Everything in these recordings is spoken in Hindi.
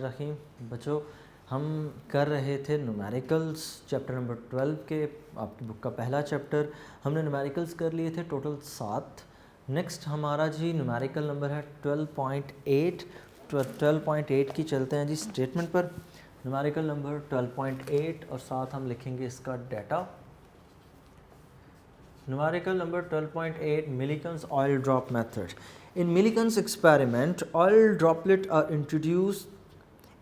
रहीम। बच्चों, हम कर रहे थे न्यूमेरिकल्स चैप्टर नंबर 12 के, आपकी बुक का पहला चैप्टर। हमने न्यूमेरिकल्स कर लिए थे टोटल 7। नेक्स्ट हमारा जी न्यूमेरिकल नंबर है 12.8। 12.8 की चलते हैं जी स्टेटमेंट पर। न्यूमेरिकल नंबर 12.8 और साथ हम लिखेंगे इसका data. Numerical number 12.8, Millikan's oil drop method. In Millikan's experiment, oil droplets are introduced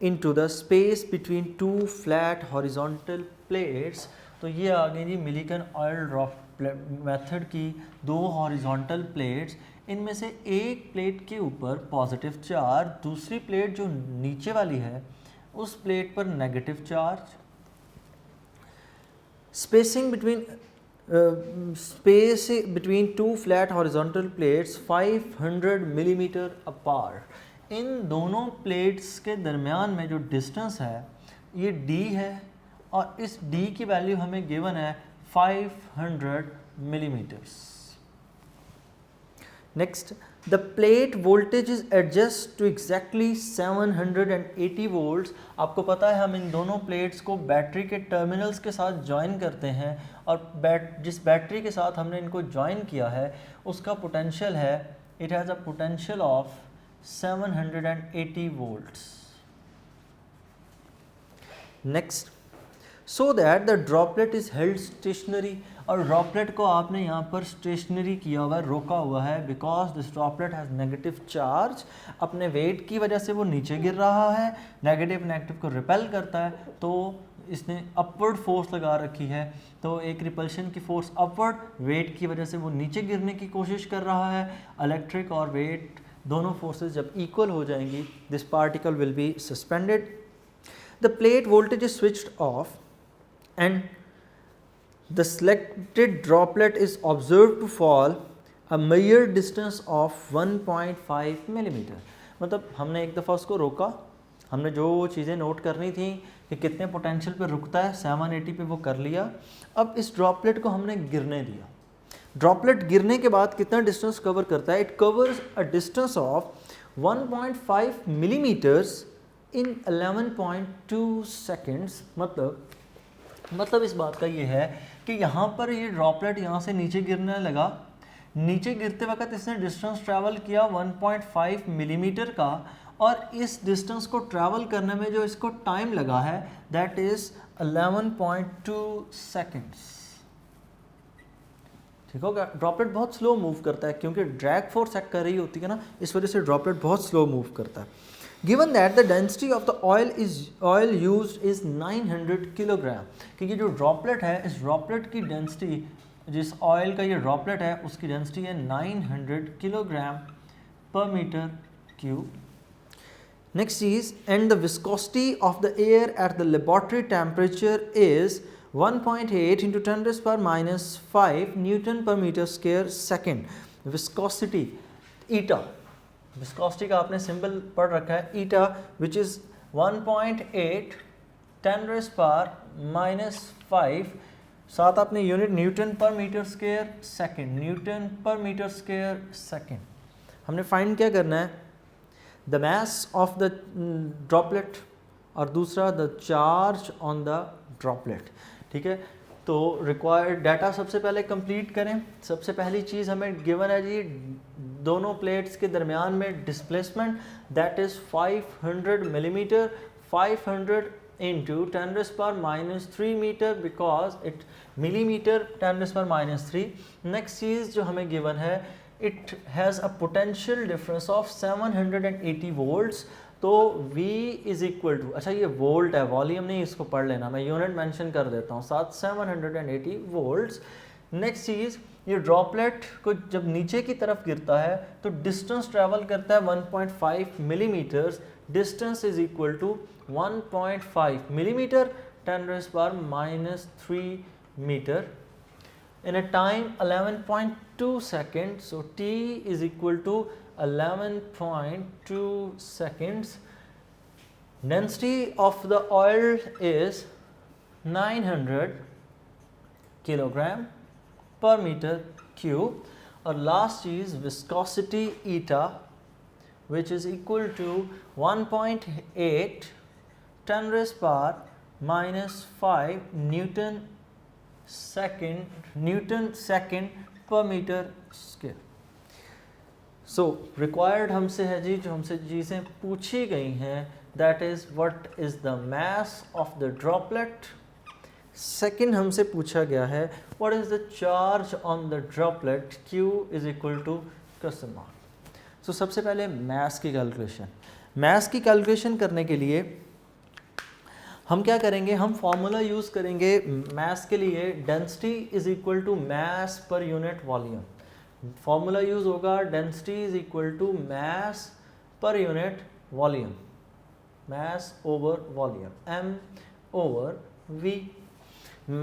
into the space between two flat horizontal plates. तो ये आ गई जी मिलिकन ऑयल ड्रॉप मेथड की दो हॉरिजॉन्टल प्लेट्स। इनमें से एक प्लेट के ऊपर पॉजिटिव चार्ज, दूसरी प्लेट जो नीचे वाली है उस प्लेट पर negative charge. Spacing between space between two flat horizontal plates 500 millimetre apart. इन दोनों प्लेट्स के दरमियान में जो डिस्टेंस है ये d है और इस d की वैल्यू हमें गिवन है 500 millimetres. Next, the plate voltage is adjust to exactly 780 volts. आपको पता है हम इन दोनों प्लेट्स को बैटरी के टर्मिनल्स के साथ ज्वाइन करते हैं और जिस बैटरी के साथ हमने इनको ज्वाइन किया है उसका पोटेंशियल है, it has a potential of 780 volts. Next, so that the droplet is held stationary. और ड्रॉपलेट को आपने यहाँ पर स्टेशनरी किया हुआ है, रोका हुआ है, because this droplet has negative charge. अपने वेट की वजह से वो नीचे गिर रहा है, नेगेटिव नेगेटिव को रिपेल करता है, तो इसने अपवर्ड फोर्स लगा रखी है। तो एक रिपल्शन की फोर्स अपवर्ड, वेट की वजह से वो नीचे गिरने की कोशिश कर रहा है। इलेक्ट्रिक और वेट दोनों फोर्सेस जब इक्वल हो जाएंगी, this particle will be suspended. The plate voltage is switched off and the selected droplet is observed to fall a measured distance of 1.5 millimetre. मतलब हमने एक दफ़ा उसको रोका, हमने जो चीज़ें नोट करनी थी कि कितने पोटेंशियल पे रुकता है 780 पे, वो कर लिया। अब इस ड्रॉपलेट को हमने गिरने दिया। ड्रॉपलेट गिरने के बाद कितना डिस्टेंस कवर करता है? It covers a distance of 1.5 millimetres in 11.2 seconds. मतलब इस बात का ये है कि यहाँ पर ये ड्रॉपलेट यहाँ से नीचे गिरने लगा। नीचे गिरते वक्त इसने डिस्टेंस ट्रैवल किया 1.5 मिलीमीटर का, और इस डिस्टेंस को ट्रैवल करने में जो इसको टाइम लगा है दैट इज़ 11.2 सेकेंड्स। ठीक होगा। ड्रॉपलेट बहुत स्लो मूव करता है क्योंकि ड्रैग फोर्स एक्ट कर रही होती है ना, इस वजह से ड्रॉपलेट बहुत स्लो मूव करता है। Given that the density of the oil used is 900 kilogram, क्योंकि जो ड्रॉपलेट है इस ड्रॉपलेट की डेंसिटी, जिस ऑयल का ये ड्रॉपलेट है उसकी डेंसिटी है 900 kilogram per metre cube. Next is, and the viscosity of the air at the laboratory temperature is 1.8 into 10⁻⁵ newton per metre square second. Viscosity eta, viscosity का आपने सिंबल पढ़ रखा है ईटा, विच इज़ 1.8 10⁻⁵, साथ आपने unit Newton per metre square second, droplet पर मीटर स्क्वायर सेकेंड। हमने फाइंड क्या करना है? The mass of the droplet और दूसरा the charge on the droplet. ठीक है, तो रिक्वायर्ड डाटा सबसे पहले कंप्लीट करें। सबसे पहली चीज़ हमें गिवन है जी दोनों प्लेट्स के दरमियान में displacement, that is 500 millimetre. 500 into 10⁻³ metre, because it millimetre 10⁻³। Next चीज़ जो हमें गिवन है, it has a potential difference of 780 volts. तो V इज इक्वल टू, अच्छा ये वोल्ट है, वॉल्यूम नहीं, इसको पढ़ लेना, मैं यूनिट मेंशन कर देता हूँ साथ, 780 वोल्ट्स। नेक्स्ट चीज़, ये ड्रॉपलेट को जब नीचे की तरफ गिरता है तो डिस्टेंस ट्रैवल करता है 1.5 millimetres. Distance is equal to 1.5 millimetre 10⁻³ metre in a time 11.2 seconds. So T is equal to 11.2 seconds. Density of the oil is 900 kilogram per meter cube. और last cheese viscosity eta, which is equal to 1.8 10 raised power minus 5 Newton second per meter square. So required हमसे है जी, जो हमसे चीज़ें पूछी गई हैं, that is what is the mass of the droplet. Second हमसे पूछा गया है what is the charge on the droplet, Q is equal to question mark. So सबसे पहले मास की कैलकुलेशन. मास की कैलकुलेशन करने के लिए हम क्या करेंगे, हम फॉर्मूला यूज़ करेंगे मास के लिए. Density is equal to mass per unit volume. Formula use होगा density is equal to mass per unit volume, mass over volume, m over v.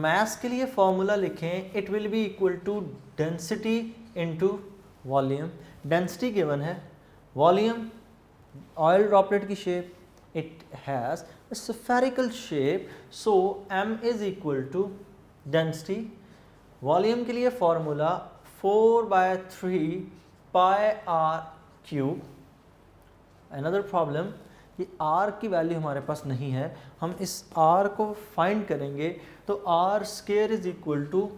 Mass के लिए फॉर्मूला लिखें, it will be equal to density into volume. Density given है, वॉल्यूम ऑयल ड्रॉपलेट की shape, it has a spherical shape, so m is equal to density. Volume के लिए formula 4/3 pi r cube. Another problem कि r की वैल्यू हमारे पास नहीं है, हम इस r को फाइंड करेंगे तो r square is equal to,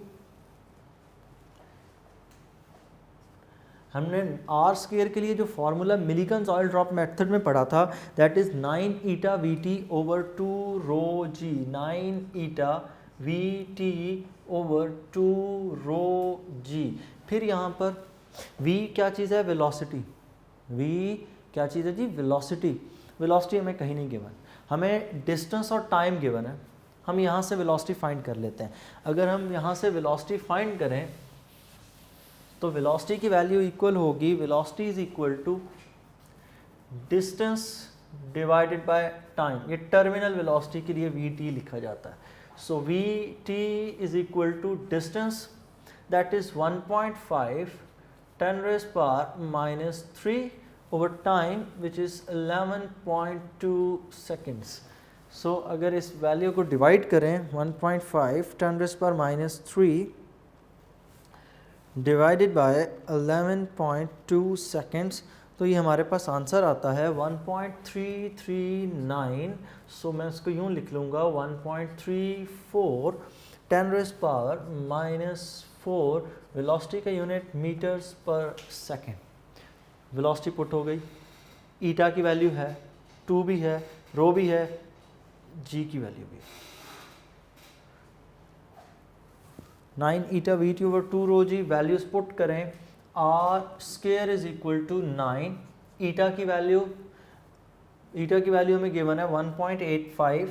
हमने r स्क्वायर के लिए जो formula Millikan's oil drop method में पढ़ा था, that is 9 eta vt over 2 rho g. 9 eta vt over 2 rho g. फिर यहाँ पर v क्या चीज़ है, वेलोसिटी. v क्या चीज़ है जी, वेलोसिटी. वेलोसिटी हमें कहीं नहीं गिवन, हमें डिस्टेंस और टाइम गिवन है. हम यहाँ से वेलोसिटी फाइंड कर लेते हैं. अगर हम यहाँ से वेलोसिटी फाइंड करें तो वेलोसिटी की वैल्यू इक्वल होगी, velocity is equal to distance divided by time. ये टर्मिनल वेलोसिटी के लिए vt लिखा जाता है. So vt is equal to distance, that is 1.5 10 raised power minus 3 over time, which is 11.2 seconds. So अगर इस वैल्यू को डिवाइड करें 1.5 10 raised power minus 3 divided bye 11.2 seconds, तो ये हमारे पास आंसर आता है 1.339. सो मैं इसको यूँ लिख लूँगा 1.34 10 raised power minus 4. वेलोसिटी का यूनिट मीटर्स पर सेकेंड. वेलोसिटी पुट हो गई, ईटा की वैल्यू है, 2 भी है, रो भी है, जी की वैल्यू भी. 9 eta v t over 2 rho g. Values put करें, r square is equal to 9. Eta की वैल्यू हमें गिवन है 1.85.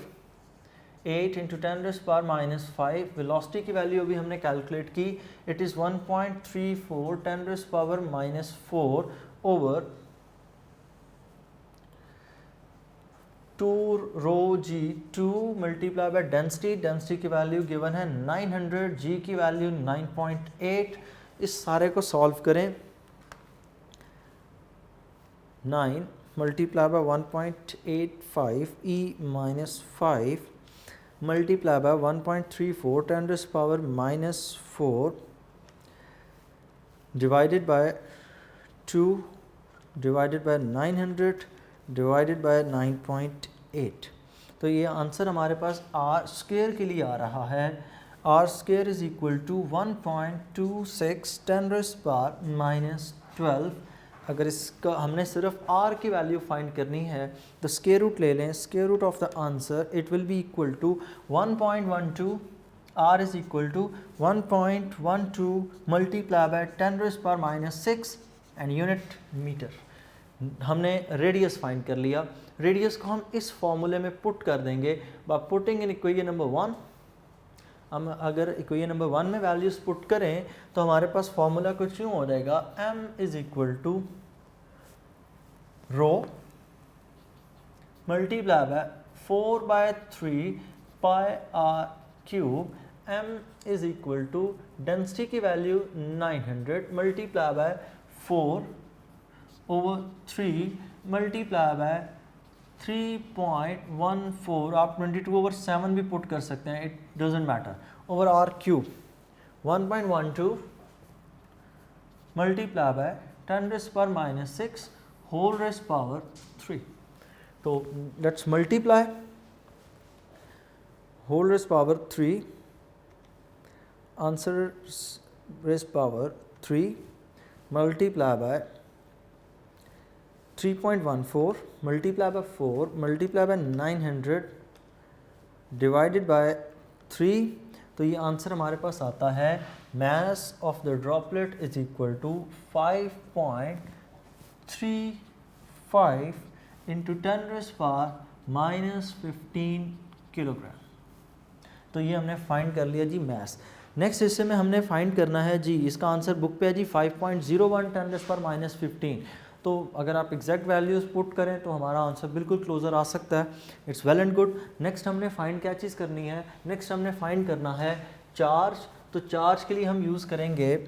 8 into 10 rays power minus 5. Velocity की वैल्यू अभी हमने कैलकुलेट की, it is 1.34 10 rays power minus 4 over 2 rho g. 2 multiply by density, density की वैल्यू गिवन है 900, जी की वैल्यू 9.8. इस सारे को सॉल्व करें, 9 multiply by 1.85 e minus 5 multiply by 1.34 10 raised power minus 4 divided by 2 divided by 900 divided by 9.8. तो ये आंसर हमारे पास r स्क्वायर के लिए आ रहा है. r square is equal to 1.26 10 raised power minus 12. अगर इसका हमने सिर्फ r की वैल्यू फाइंड करनी है तो स्क्वायर रूट ले लें. Square root of the answer it will be equal to 1.12. r is equal to 1.12 multiply by 10 rays power minus 6 and unit metre. हमने रेडियस फाइंड कर लिया. रेडियस को हम इस फॉर्मूले में पुट कर देंगे by putting in equation number 1. हम अगर इक्वेशन नंबर 1 में वैल्यूज पुट करें तो हमारे पास फॉर्मूला कुछ यूँ हो जाएगा, m is equal to rho multiply by 4/3 pi R cube. m is equal to density की value 900 multiply by 4 over 3 multiply by 3.14. आप 22/7 भी पुट कर सकते हैं, it doesn't matter. Over R cube 1.12 multiply by 10 rays power minus 6 whole raised power 3. तो let's multiply whole raised power 3, answer raised power 3 multiply by 3.14 multiply by 4 multiply by 900 divided by 3. तो ये आंसर हमारे पास आता है mass of the droplet is equal to 5.35 into 10 raised power minus 15 kilogram. तो ये हमने फाइंड कर लिया जी मैस. नेक्स्ट हिस्से में हमने फाइंड करना है जी, इसका आंसर बुक पे है जी 5.01 10 रेज़ पावर माइनस 15. तो अगर आप एग्जैक्ट वैल्यूज़ पुट करें तो हमारा आंसर बिल्कुल क्लोजर आ सकता है. It's well and good. Next हमने फाइंड क्या चीज़ करनी है, नेक्स्ट हमने फाइंड करना है चार्ज. तो चार्ज के लिए हम यूज़ करेंगे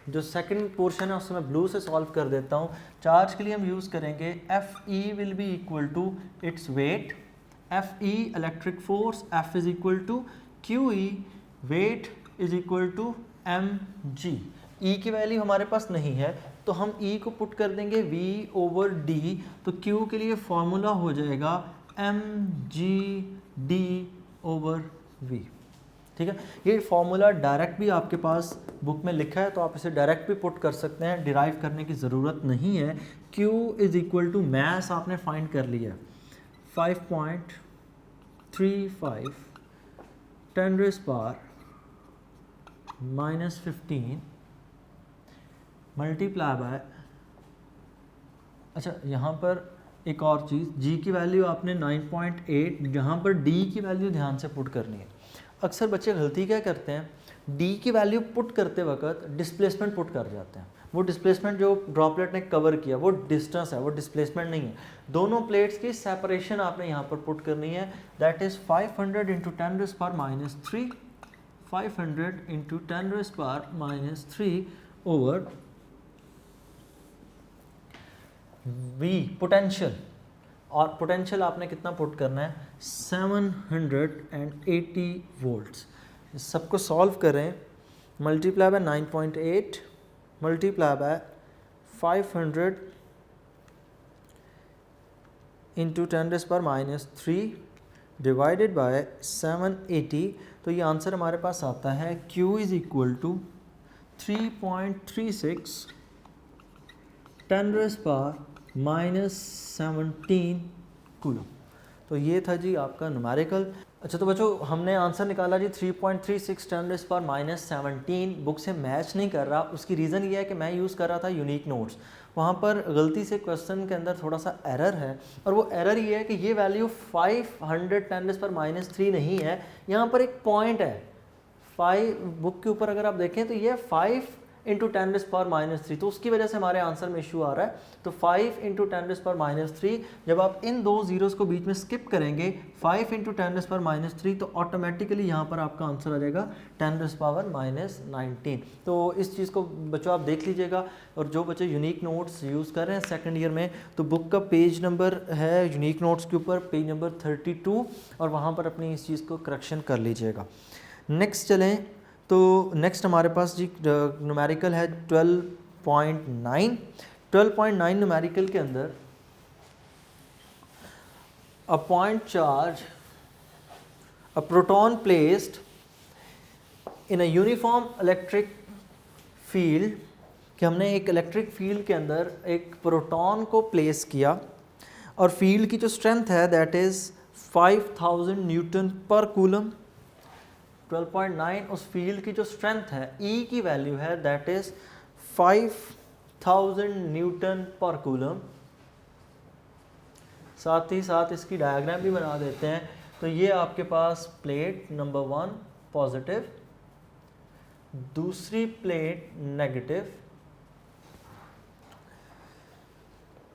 जो सेकंड पोर्शन है, उससे मैं ब्लू से सॉल्व कर देता हूँ. चार्ज के लिए हम यूज़ करेंगे Fe will be equal to its weight. Fe electric force, F is equal to QE weight is equal to mg. E की वैल्यू हमारे पास नहीं है तो हम E को पुट कर देंगे V/D. तो Q के लिए फॉर्मूला हो जाएगा mg/d/V. ठीक है, ये फॉर्मूला डायरेक्ट भी आपके पास बुक में लिखा है तो आप इसे डायरेक्ट भी पुट कर सकते हैं, डिराइव करने की ज़रूरत नहीं है. Q is equal to mass आपने फाइंड कर लिया 5.35 10 rays power minus 15 multiply by, अच्छा यहाँ पर एक और चीज़, G की वैल्यू आपने 9.8, यहाँ पर D की वैल्यू ध्यान से पुट करनी है. अक्सर बच्चे गलती क्या करते हैं, D की वैल्यू पुट करते वक्त डिस्प्लेसमेंट पुट कर जाते हैं. वो डिस्प्लेसमेंट जो ड्रॉपलेट ने कवर किया वो डिस्टेंस है, वो डिस्प्लेसमेंट नहीं है. दोनों प्लेट्स की सेपरेशन आपने यहाँ पर पुट करनी है. That is 500 into 10 rays power minus 3, 500 into 10 rays power minus 3 over V potential. और पोटेंशियल आपने कितना पुट करना है 780 वोल्ट्स. इस सबको सॉल्व करें, multiply by 9.8 multiply by 500 into 10 rays power minus 3 divided by 780. तो ये आंसर हमारे पास आता है Q is equal to 3.36 10 rays power minus 17 coulomb. तो ये था जी आपका न्यूमेरिकल. अच्छा तो बच्चों हमने आंसर निकाला जी 3.36 10 रेज़ पावर माइनस 17. बुक से मैच नहीं कर रहा, उसकी रीज़न ये है कि मैं यूज़ कर रहा था यूनिक नोट्स. वहाँ पर गलती से क्वेश्चन के अंदर थोड़ा सा एरर है और वो एरर ये है कि ये वैल्यू 500 10 रेज़ पावर माइनस 3 नहीं है, यहाँ पर एक पॉइंट है 5. बुक के ऊपर अगर आप देखें तो ये 5 इंटू 10 रेज़ पावर माइनस 3, तो उसकी वजह से हमारे आंसर में इशू आ रहा है. तो 5 इंटू 10 रेज़ पावर माइनस 3, जब आप इन दो जीरोज़ को बीच में स्किप करेंगे 5 इंटू 10 रेज़ पावर माइनस 3, तो ऑटोमेटिकली यहाँ पर आपका आंसर आ जाएगा 10 रेज़ पावर माइनस 19. तो इस चीज़ को बच्चों आप देख लीजिएगा. और जो बच्चे यूनिक नोट्स यूज़ कर रहे हैं सेकेंड ईयर में, तो बुक का पेज नंबर है यूनिक नोट्स के ऊपर पेज नंबर 32, और वहाँ पर अपनी इस चीज़ को करेक्शन कर लीजिएगा. नेक्स्ट चलें, तो नेक्स्ट हमारे पास जी न्यूमेरिकल है 12.9. 12.9 न्यूमेरिकल के अंदर a point charge a proton placed in a uniform electric field, कि हमने एक इलेक्ट्रिक फील्ड के अंदर एक प्रोटॉन को प्लेस किया और फील्ड की जो स्ट्रेंथ है दैट इज़ 5000 न्यूटन पर कूलम. 12.9 उस फील्ड की जो स्ट्रेंथ है, E की वैल्यू है दैट इज 5000 न्यूटन पर कूलम. साथ ही साथ इसकी डायग्राम भी बना देते हैं. तो ये आपके पास प्लेट नंबर 1 पॉजिटिव, दूसरी plate negative,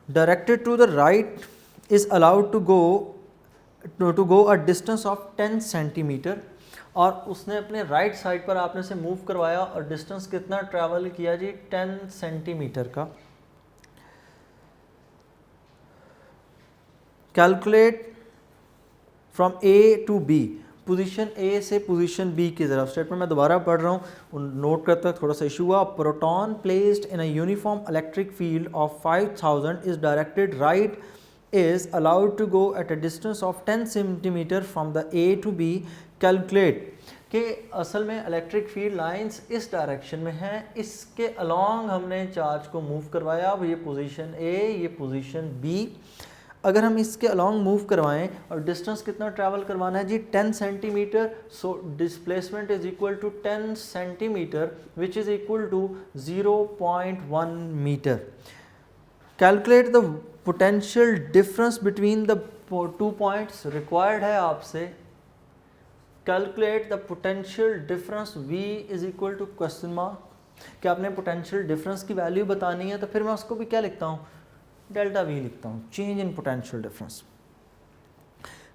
directed to the right is allowed to go a distance of 10 centimetre. और उसने अपने राइट साइड पर आपने से मूव करवाया और डिस्टेंस कितना ट्रैवल किया जी 10 सेंटीमीटर का. Calculate from A to B, position A से पोजीशन बी की तरफ। स्टेटमेंट मैं दोबारा पढ़ रहा हूँ, नोट करते वक्त थोड़ा सा इशू हुआ। Proton placed in a uniform electric field of 5000 is directed right is allowed to go at a distance of 10 cm from the A to B. Calculate कि असल में इलेक्ट्रिक फील्ड लाइंस इस डायरेक्शन में हैं, इसके अलोंग हमने चार्ज को मूव करवाया। अब ये पोजीशन A, ये पोजीशन B। अगर हम इसके अलोंग मूव करवाएं और डिस्टेंस कितना ट्रैवल करवाना है जी 10 centimetre, so displacement is equal to 10 centimetre which is equal to 0.1 metre. Calculate the potential difference between the 2 points. Required है आपसे calculate the potential difference V is equal to question mark कि आपने पोटेंशियल डिफरेंस की वैल्यू बतानी है, तो फिर मैं उसको भी क्या लिखता हूँ, डेल्टा V लिखता हूँ, change in potential difference.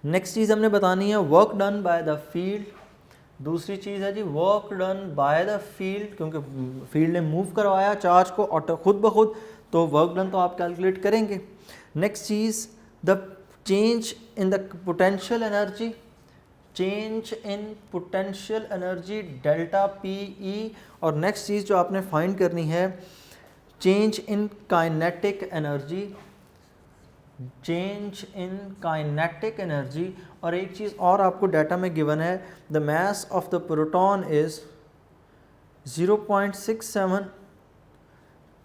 Next चीज़ हमने बतानी है work done by the field. दूसरी चीज़ है जी work done by the field, क्योंकि फील्ड ने मूव करवाया चार्ज को ऑटो खुद ब खुद, तो वर्क डन तो आप कैलकुलेट करेंगे। Next cheese the change in the potential energy, change in potential energy delta PE। और नेक्स्ट चीज़ जो आपने फाइंड करनी है change in kinetic energy, change in kinetic energy. और एक चीज़ और आपको डाटा में गिवन है, the mass of the proton is 0.67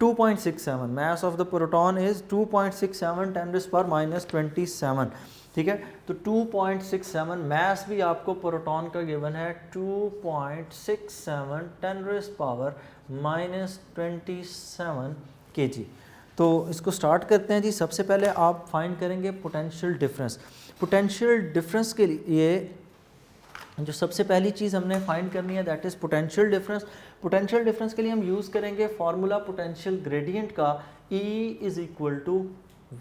2.67, mass of the proton is 2.67 10⁻⁻27। ठीक है, तो 2.67 मास भी आपको प्रोटॉन का गिवन है 2.67 10⁻⁻27 kg। तो इसको स्टार्ट करते हैं जी। सबसे पहले आप फाइंड करेंगे पोटेंशियल डिफरेंस। पोटेंशियल डिफरेंस के लिए जो सबसे पहली चीज़ हमने फाइंड करनी है that is potential difference. Potential difference के लिए हम यूज़ करेंगे फार्मूला पोटेंशियल ग्रेडियंट का, E is equal to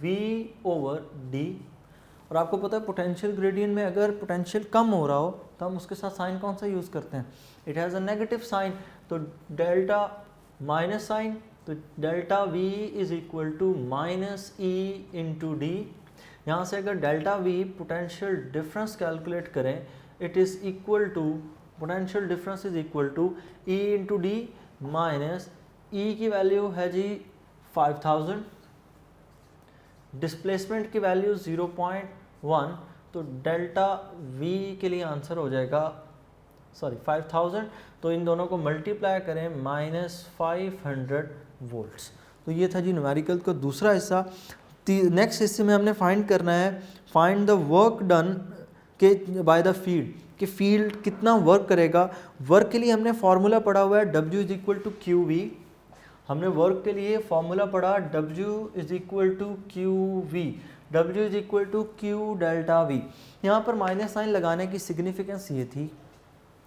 V/D। और आपको पता है पोटेंशियल ग्रेडियंट में अगर पोटेंशियल कम हो रहा हो तो हम उसके साथ साइन कौन सा यूज़ करते हैं, it has a negative sign, तो डेल्टा माइनस साइन, तो delta V is equal to -E/D। यहाँ से अगर delta V potential difference calculate करें, it is equal to potential difference is equal to E/D minus E की वैल्यू है जी 5000, डिस्प्लेसमेंट की वैल्यू 0.1, तो डेल्टा V के लिए आंसर हो जाएगा 5000, तो इन दोनों को मल्टीप्लाई करें -500 वोल्ट्स। तो ये था जी न्यूमेरिकल का दूसरा हिस्सा। नेक्स्ट हिस्से में हमने फाइंड करना है फाइंड द वर्क डन के बाय द फील्ड, कि फील्ड कितना वर्क करेगा। वर्क के लिए हमने फार्मूला पढ़ा हुआ है W is equal to QV। हमने वर्क के लिए फार्मूला पढ़ा W is equal to QV, W is equal to Q delta V। यहाँ पर माइनस साइन लगाने की सिग्निफिकेंस ये थी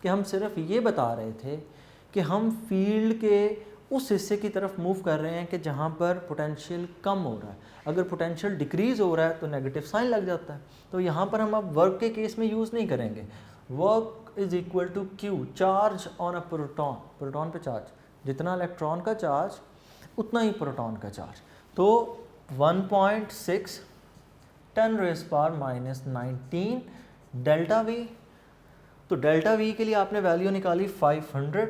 कि हम सिर्फ ये बता रहे थे कि हम फील्ड के उस हिस्से की तरफ मूव कर रहे हैं कि जहाँ पर पोटेंशियल कम हो रहा है। अगर पोटेंशियल डिक्रीज़ हो रहा है तो नेगेटिव साइन लग जाता है। तो यहाँ पर हम अब वर्क के केस में यूज़ नहीं करेंगे। Work is equal to Q, charge on a proton, proton पे चार्ज, जितना इलेक्ट्रॉन का चार्ज उतना ही प्रोटॉन का चार्ज, तो 1.6 10⁻⁻19 डेल्टा V। तो डेल्टा V के लिए आपने वैल्यू निकाली 500,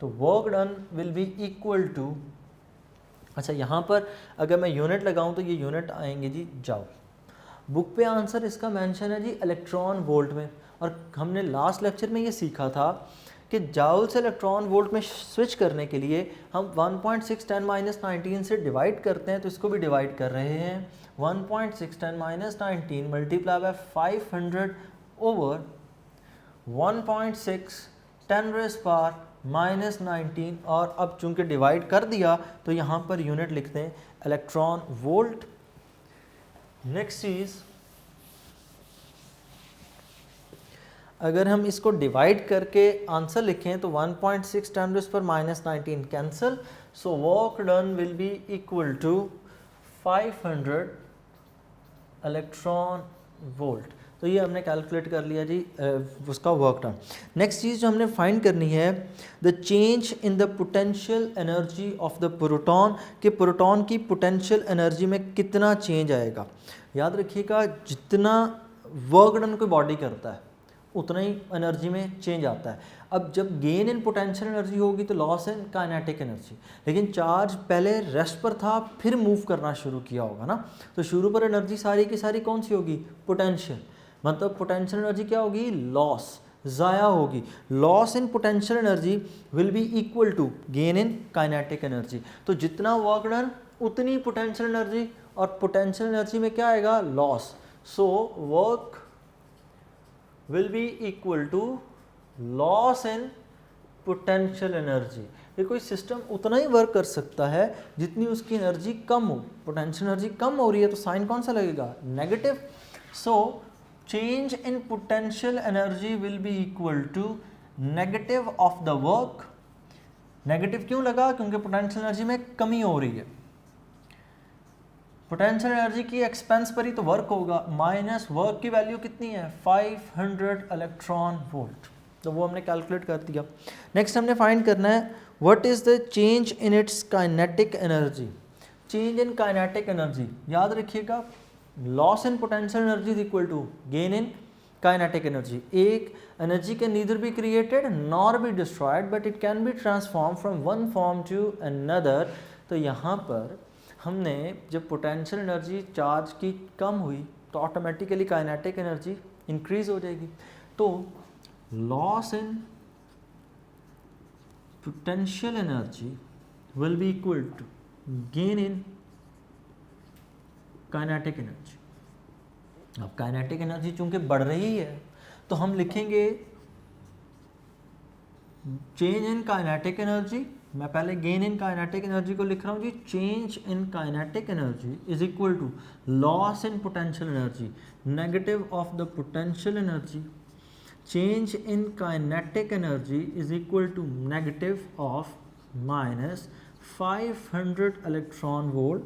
तो work done will be equal to, अच्छा यहाँ पर अगर मैं यूनिट लगाऊं तो ये यूनिट आएंगे जी जाओ। बुक पे आंसर इसका मेंशन है जी इलेक्ट्रॉन वोल्ट में, और हमने लास्ट लेक्चर में ये सीखा था कि जाउल से इलेक्ट्रॉन वोल्ट में स्विच करने के लिए हम 1.6 10⁻⁻19 से डिवाइड करते हैं, तो इसको भी डिवाइड कर रहे हैं 1.6 10⁻⁻19 मल्टीप्लाई बाय 500 ओवर 1.6 10⁻⁻19, और अब चूंकि डिवाइड कर दिया तो यहाँ पर यूनिट लिखते हैं इलेक्ट्रॉन वोल्ट। नेक्स्ट चीज़, अगर हम इसको डिवाइड करके आंसर लिखें तो 1.6 10⁻⁻19 cancel, so work done will be equal to 500 electron volt. तो ये हमने कैलकुलेट कर लिया जी उसका वर्क डन। नेक्स्ट चीज़ जो हमने फाइंड करनी है the change in the potential energy of the proton, कि प्रोटॉन की पोटेंशियल एनर्जी में कितना चेंज आएगा। याद रखिएगा जितना वर्क डन कोई बॉडी करता है उतना ही एनर्जी में चेंज आता है। अब जब गेन इन पोटेंशियल एनर्जी होगी तो लॉस इन काइनेटिक एनर्जी, लेकिन चार्ज पहले रेस्ट पर था फिर मूव करना शुरू किया होगा ना, तो शुरू पर एनर्जी सारी की सारी कौन सी होगी, पोटेंशियल, मतलब पोटेंशियल एनर्जी क्या होगी, लॉस, ज़ाया होगी। Loss in potential energy will be equal to gain in kinetic energy. तो जितना वर्क डन उतनी पोटेंशियल एनर्जी, और पोटेंशियल एनर्जी में क्या आएगा, loss. So work will be equal to loss in potential energy. ये कोई सिस्टम उतना ही वर्क कर सकता है जितनी उसकी एनर्जी कम हो। पोटेंशियल एनर्जी कम हो रही है तो साइन कौन सा लगेगा, negative. So change in potential energy will be equal to negative of the work। Negative क्यों लगा, क्योंकि पोटेंशियल एनर्जी में कमी हो रही है, पोटेंशियल एनर्जी की एक्सपेंस पर ही तो वर्क होगा, माइनस वर्क की वैल्यू कितनी है 500 इलेक्ट्रॉन वोल्ट, तो वो हमने कैलकुलेट कर दिया। नेक्स्ट हमने फाइंड करना है what is the change in its kinetic energy. Change in kinetic energy याद रखिएगा, loss in potential energy is equal to gain in kinetic energy. एक energy can neither be created nor be destroyed but it can be transform from one form to another. तो यहाँ पर हमने जब पोटेंशियल एनर्जी चार्ज की कम हुई तो ऑटोमेटिकली काइनेटिक एनर्जी इंक्रीज हो जाएगी। तो loss in potential energy will be equal to gain in kinetic energy. अब काइनेटिक एनर्जी चूंकि बढ़ रही है तो हम लिखेंगे चेंज इन काइनेटिक एनर्जी, मैं पहले गेन इन काइनेटिक एनर्जी को लिख रहा हूँ जी, change in kinetic energy is equal to loss in potential energy, negative of the potential energy, change in kinetic energy is equal to negative of minus 500 electron volt,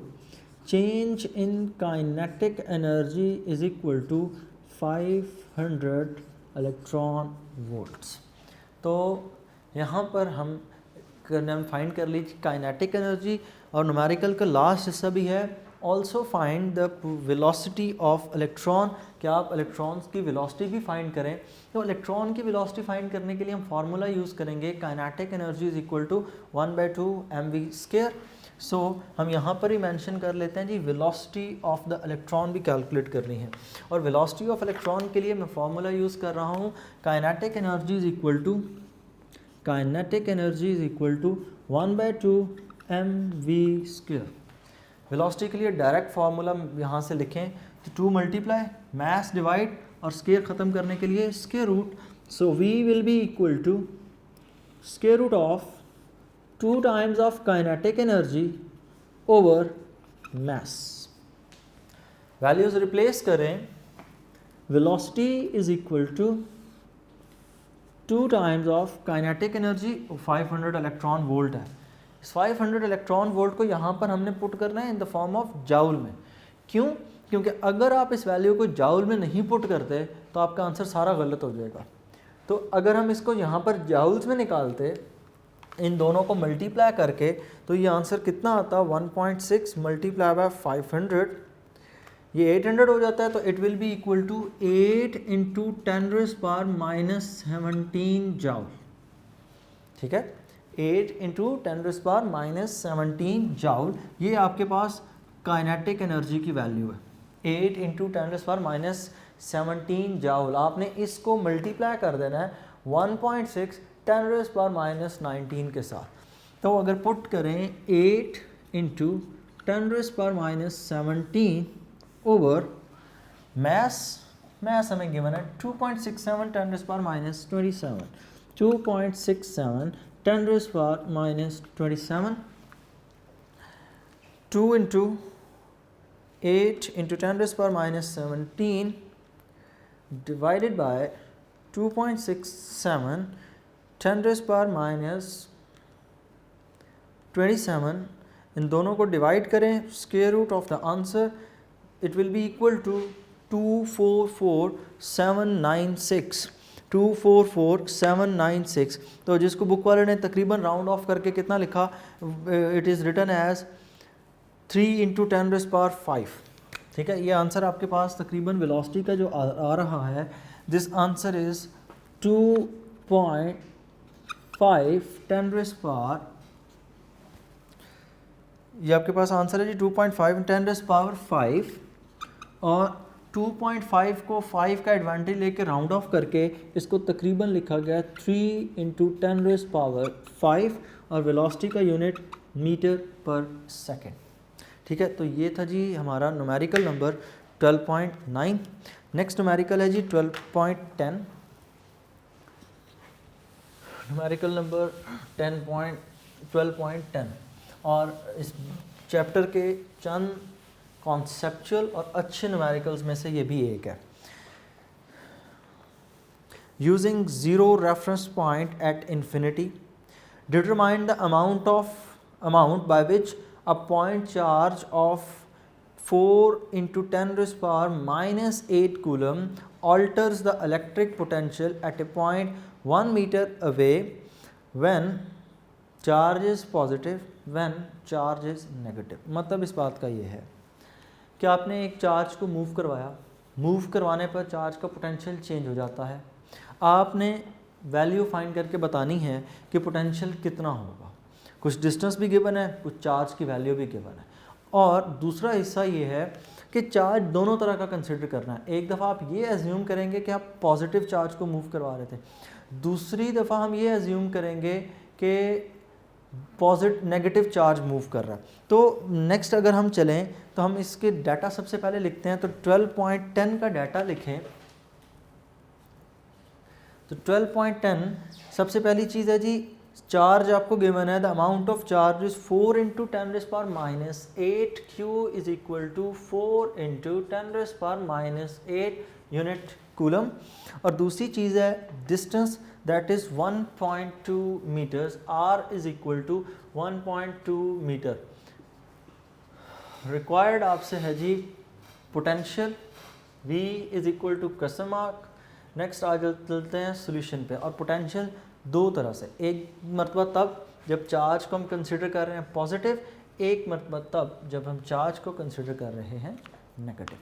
change in kinetic energy is equal to 500 electron volts। तो यहाँ पर हम फाइंड कर लीजिए काइनेटिक एनर्जी, और न्यूमेरिकल का लास्ट हिस्सा भी है also find the velocity of electron, क्या आप इलेक्ट्रॉन्स की वेलोसिटी भी फाइंड करें। तो इलेक्ट्रॉन की वेलोसिटी फाइंड करने के लिए हम फार्मूला यूज़ करेंगे kinetic energy is equal to 1/2 mv²। So हम यहाँ पर ही मेंशन कर लेते हैं जी, वेलोसिटी ऑफ द इलेक्ट्रॉन भी कैलकुलेट करनी है, और वेलोसिटी ऑफ इलेक्ट्रॉन के लिए मैं फार्मूला यूज़ कर रहा हूँ kinetic energy is equal to 1/2 mv²। Velocity के लिए डायरेक्ट फार्मूला यहाँ से लिखें तो 2 मल्टीप्लाई मास डिवाइड और स्क्वायर ख़त्म करने के लिए square root. So v will be equal to square root of 2 times of kinetic energy over mass। Values replace करें, velocity is equal to 2 times of kinetic energy, 500 electron volt है। इस 500 इलेक्ट्रॉन वोल्ट को यहाँ पर हमने पुट करना है in the form of joule में। क्यों? क्योंकि अगर आप इस वैल्यू को जाउल में नहीं पुट करते तो आपका आंसर सारा गलत हो जाएगा। तो अगर हम इसको यहाँ पर जाउल्स में निकालते, इन दोनों को मल्टीप्लाई करके, तो ये आंसर कितना आता है 1.6 मल्टीप्लाई बाय 500, ये 800 हो जाता है। तो it will be equal to 8 × 10⁻⁻17 joule. ठीक है, 8 × 10⁻⁻17 जाउल, ये आपके पास काइनेटिक एनर्जी की वैल्यू है, 8 × 10⁻⁻17 जाउल। आपने इसको मल्टीप्लाई कर देना है 1.6 10⁻⁻19 के साथ। तो अगर पुट करें 8 × 10⁻⁻17 ओवर मैस हमें गिवन है 2.67 10⁻⁻27, 2.67 10⁻⁻27, 2 × 8 × 10⁻⁻17 divided by 2.67 10⁻⁻27, इन दोनों को डिवाइड करें, square root of the answer, it will be equal to 244,796, 244,796। तो जिसको बुक वाले ने तकरीबन राउंड ऑफ करके कितना लिखा, इट इज़ रिटन एज 3 × 10⁵, ठीक है, ये आंसर आपके पास तकरीबन वेलोसिटी का जो आ रहा है, दिस आंसर इज 2.5 10⁻⁴, ये आपके पास आंसर है जी 2.5 10⁻⁵, और 2.5 को 5 का एडवांटेज लेके राउंड ऑफ करके इसको तकरीबन लिखा गया 3 × 10⁵ और वेलोसिटी का यूनिट मीटर पर सेकेंड। ठीक है, तो ये था जी हमारा न्यूमेरिकल नंबर 12.9। नेक्स्ट न्यूमेरिकल है जी 12.10। न्यूमेरिकल नंबर 12.10 और इस चैप्टर के चंद कॉन्सेप्चुअल और अच्छे न्यूमेरिकल्स में से ये भी एक है। Using zero reference point at infinity, determine the amount by which a point charge of 4 × 10⁻⁻8 coulomb alters the electric potential at a point 1 meter away when charge is positive, when charge is negative। मतलब इस बात का ये है कि आपने एक चार्ज को मूव करवाया, मूव करवाने पर चार्ज का पोटेंशियल चेंज हो जाता है। आपने वैल्यू फाइंड करके बतानी है कि पोटेंशियल कितना होगा। कुछ डिस्टेंस भी गिवन है, कुछ चार्ज की वैल्यू भी गिवन है, और दूसरा हिस्सा ये है कि चार्ज दोनों तरह का कंसिडर करना है। एक दफ़ा आप ये एज्यूम करेंगे कि आप पॉजिटिव चार्ज को मूव करवा रहे थे, दूसरी दफ़ा हम ये एज्यूम करेंगे कि नेगेटिव चार्ज मूव कर रहा है। तो नेक्स्ट अगर हम चलें तो हम इसके डाटा सबसे पहले लिखते हैं। तो 12.10 का डाटा लिखें। तो 12.10 सबसे पहली चीज़ है जी, चार्ज आपको गिवन है, the amount of charge is 4 × 10⁻⁸ Q is equal to 4 × 10⁻⁸ unit coulomb. और दूसरी चीज़ है distance, that is 1.2 metres, R is equal to 1.2 metre. Required आपसे है जी potential, V is equal to question mark. Next आ चलते हैं सोल्यूशन पे। और पोटेंशियल दो तरह से, एक मरतबा तब जब चार्ज को हम कंसिडर कर रहे हैं पॉजिटिव, एक मरतबा तब जब हम चार्ज को कंसिडर कर रहे हैं negative.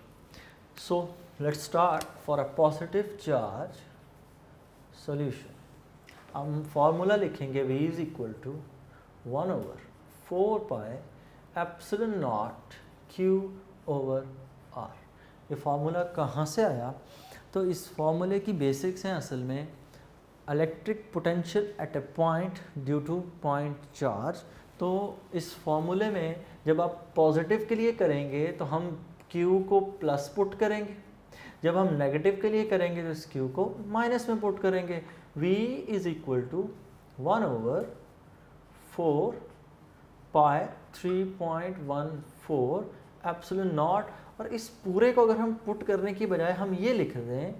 So let's start for a positive charge solution. हम फॉर्मूला लिखेंगे V is equal to 1/4πε0 Q/R। ये फार्मूला कहाँ से आया? तो इस फार्मूले की बेसिक्स हैं असल में electric potential at A point due two point charge. तो इस फार्मूले में जब आप पॉजिटिव के लिए करेंगे तो हम Q को प्लस पुट करेंगे, जब हम नेगेटिव के लिए करेंगे तो इस Q को माइनस में पुट करेंगे। V इज इक्वल टू 1/4π3.14 और इस पूरे को अगर हम पुट करने की बजाय हम ये लिख दें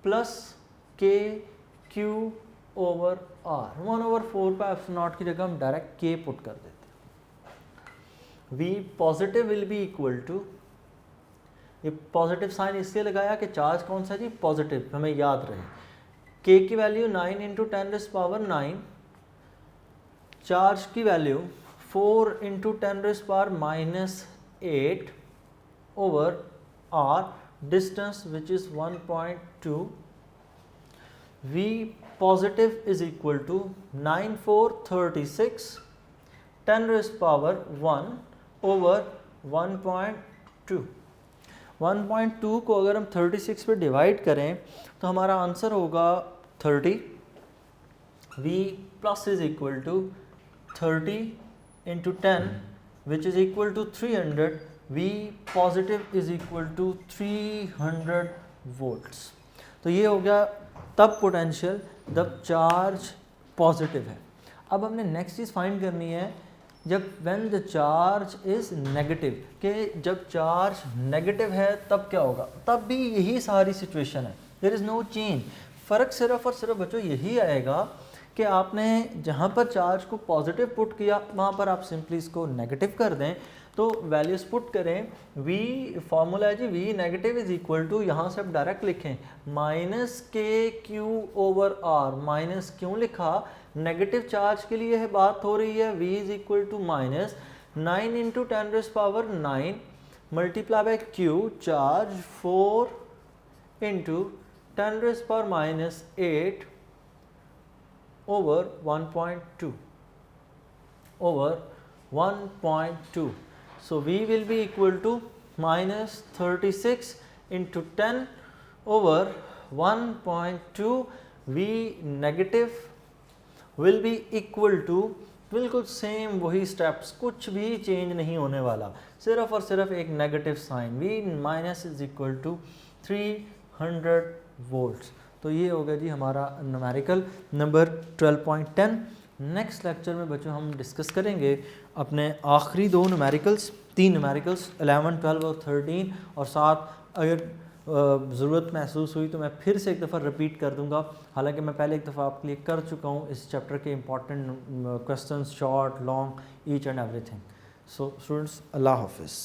प्लस K Q/R, 1/4π की जगह हम डायरेक्ट K पुट कर देते हैं। V positive will be equal to, ये पॉजिटिव साइन इसलिए लगाया कि चार्ज कौन सा जी? पॉजिटिव, हमें याद रहे। K की वैल्यू 9 × 10⁻⁹, चार्ज की value 4 × 10⁻⁸ over R, distance which is 1.2। V positive is equal to 9436 10⁻1 over 1.2। 1.2 को अगर हम 36 पे डिवाइड करें तो हमारा आंसर होगा 30। V plus is equal to 30 × 10 which is equal to 300। V positive is equal to 300 volts। तो ये हो गया तब पोटेंशियल जब चार्ज पॉजिटिव है। अब हमने नेक्स्ट चीज़ फाइंड करनी है जब when the charge is negative, कि जब चार्ज नेगेटिव है तब क्या होगा? तब भी यही सारी सिचुएशन है, देयर इज़ नो चेंज। फ़र्क सिर्फ और सिर्फ बच्चों यही आएगा कि आपने जहाँ पर चार्ज को पॉजिटिव पुट किया वहाँ पर आप सिंपली इसको नेगेटिव कर दें। तो वैल्यूज पुट करें, V फार्मूला है जी V negative is equal to, यहाँ से आप डायरेक्ट लिखें -KQ/R। माइनस क्यों लिखा? नेगेटिव चार्ज के लिए है बात हो रही है। V is equal to -9 × 10⁻⁹ multiply by q, charge 4 into 10 raised to power minus 8 over 1.2 over 1.2. So V will be equal to minus 36 into 10 over 1.2. V negative will be equal to, बिल्कुल सेम वही स्टेप्स, कुछ भी चेंज नहीं होने वाला, सिर्फ और सिर्फ एक negative sign, V minus is equal to 300 volts. तो ये हो गया जी हमारा न्यूमेरिकल नंबर 12.10। नेक्स्ट लेक्चर में बच्चों हम डिस्कस करेंगे अपने आखिरी दो न्यूमेरिकल्स, तीन न्यूमेरिकल्स 11, 12 और 13, और साथ अगर ज़रूरत महसूस हुई तो मैं फिर से एक दफ़ा रिपीट कर दूंगा, हालांकि मैं पहले एक दफ़ा आपके लिए कर चुका हूँ इस चैप्टर के important questions, short, long, each and everything. So students, अल्लाह हाफिज़।